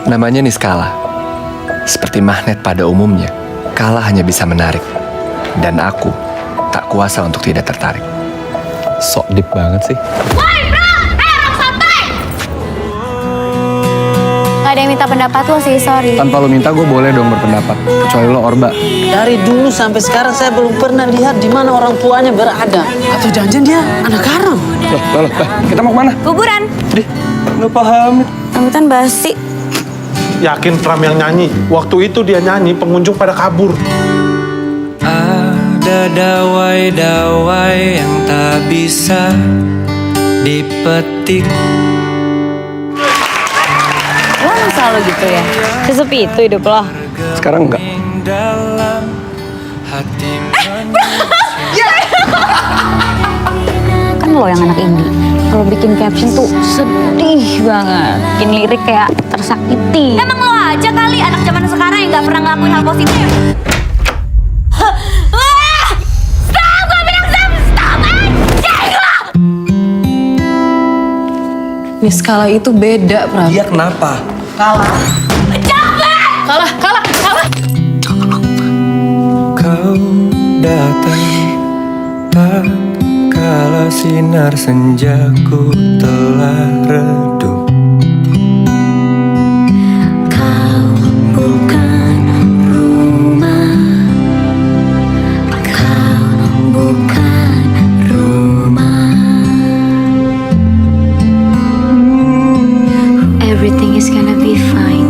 Namanya Niskala. Seperti magnet pada umumnya, Kala hanya bisa menarik. Dan aku tak kuasa untuk tidak tertarik. Sok deep banget sih. Woi bro, orang santai. Gak ada yang minta pendapat lo sih, sorry. Tanpa lo minta gue boleh dong berpendapat. Kecuali lo Orba. Dari dulu sampai sekarang saya belum pernah lihat di mana orang tuanya berada. Atau janjian dia anak haram. Loh, kita mau kemana? Kuburan. Dih, nggak paham. Rambutan basi. Yakin Pram yang nyanyi. Waktu itu dia nyanyi, pengunjung pada kabur. Ada dawai-dawai yang tak bisa dipetik. Lo emang selalu gitu ya? Sesepi itu hidup lo? Sekarang enggak. Dalam hati Kan lo yang anak indie. Kalau bikin caption tuh sedih banget. Bikin lirik kayak tersakiti. Emang lo aja kali anak zaman sekarang yang gak pernah ngelakuin hal positif. Niskala itu beda, Pram. Iya kenapa? Kalah. Kau datang tak kala sinar senjaku telah redup. Kau bukan rumah, kau bukan rumah. Everything is gonna be fine.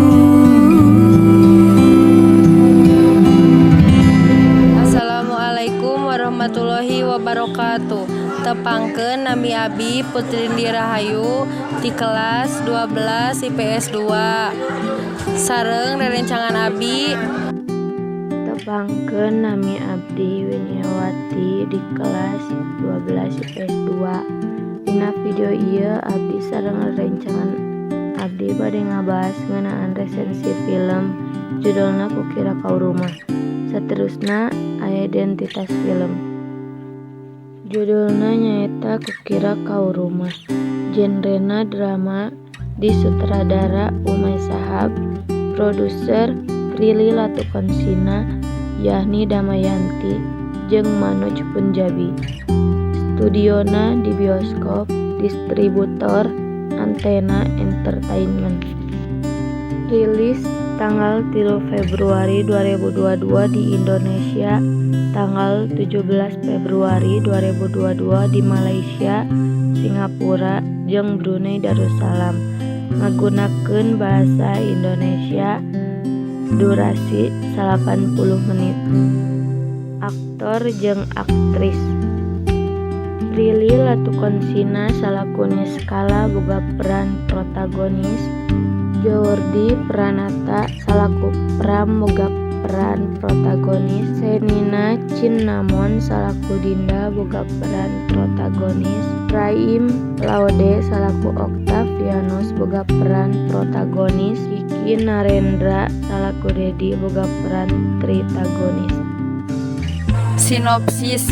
Assalamualaikum warahmatullahi wabarakatuh. Tepangkeun nami Abi Putri Rahayu di kelas 12 IPS 2. Sareng rerencangan Abi. Tepangkeun nami Abdi Winiawati di kelas 12 IPS 2. Dina video ieu Abdi sareng rerencangan Abdi bade ngabahas ngeunaan resensi film judulna Kukira Kau Rumah. Saterusna aya identitas film. Judulna nyaeta Kukira Kau Rumah. Genrena drama, disutradara Umay Shahab, produser Prilly Latukonsina, Yahni Damayanti, jeung Manoj Punjabi. Studiona di bioskop, distributor Antena Entertainment. Rilis tanggal 3 Februari 2022 di Indonesia, tanggal 17 Februari 2022 di Malaysia, Singapura, jeung Brunei Darussalam. Ngagunakeun bahasa Indonesia, durasi 80 menit. Aktor jeung aktris Prilly Latukonsina salaku Niskala boga peran protagonis. Jordi Pranata salaku Pram boga peran protagonis. Senina Cinnamon salaku Dinda boga peran protagonis. Raim Laude salaku Octavianus boga peran protagonis. Kiki Narendra salaku Dedi boga peran tritagonis. Sinopsis.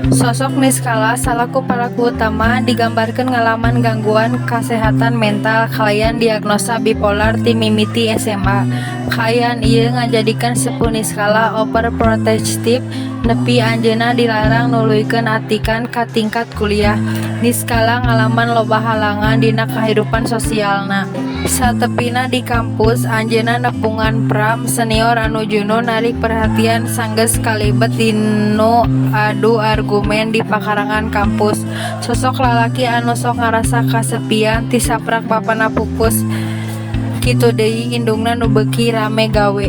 Sosok Niskala salaku pelaku utama digambarkan ngalaman gangguan kesehatan mental kalian diagnosa bipolar ti mimiti SMA. Kalian ieu ngajadikeun sepuh Niskala overprotective nepi anjeunna dilarang nuluykeun atikan ka tingkat kuliah. Niskala ngalaman loba halangan dina kahirupan sosialna. Satepina di kampus anjeunna nepungan Pram senior anu junun narik perhatian sanggeus kalibet dinu adu argumen di pakarangan kampus. Sosok lalaki anu sok ngarasa kasepian ti saprak papana pupus. Kitu deui indungna nu beuki rame gawe.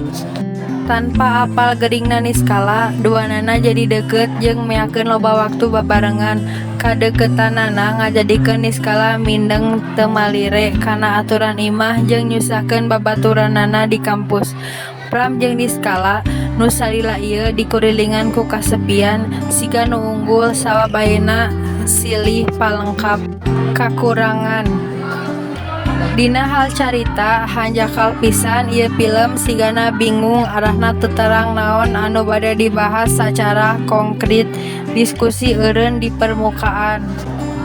Tanpa apal geuringna Niskala, duanana jadi deket jeung meakeun loba waktu babarengan. Kadeketanana ngajadikeun Niskala mindeng teu malire kana aturan imah jeung nyusahkeun babaturanana di kampus. Pram jeung Niskala nu salila ieu dikurilingan ku kasepian, siga nu unggul sawabayana silih palengkap kakurangan. Dina hal carita hanjakal pisan ieu film sigana bingung arahna teu terang naon anu bade dibahas sacara konkret. Diskusi eureun di permukaan.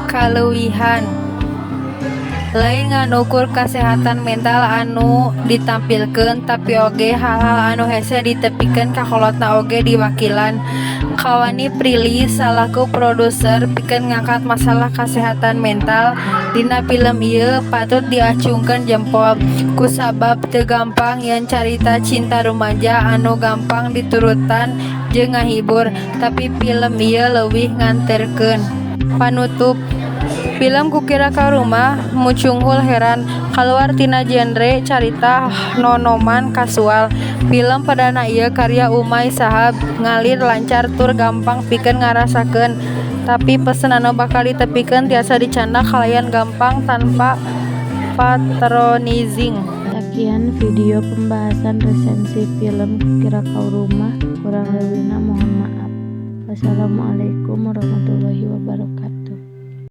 Kaleuwihan lain nganukur kesehatan mental anu ditampilkan tapi oge hal-hal anu hese ditepikeun kakolotna oge diwakilan. Kawani Prilly salaku produser pikeun ngangkat masalah kesehatan mental dina film ieu patut diacungkeun jempol kusabab teu gampang yang carita cinta remaja anu gampang diturutan jeung ngahibur, tapi film ieu leuwih nganterkeun. Panutup film Kukira Ka Rumah mucunghul heran keluar tina genre carita nonoman kasual. Film perdana ieu karya Umay Shahab ngalir lancar tur gampang pikeun ngarasakeun, tapi pesen anu bakal ditepikeun tiasa dicandak kalayan gampang tanpa patronizing. Sekian video pembahasan resensi film Kukira Ka Rumah, kurang lebihnya mohon maaf. Wassalamualaikum warahmatullahi wabarakatuh.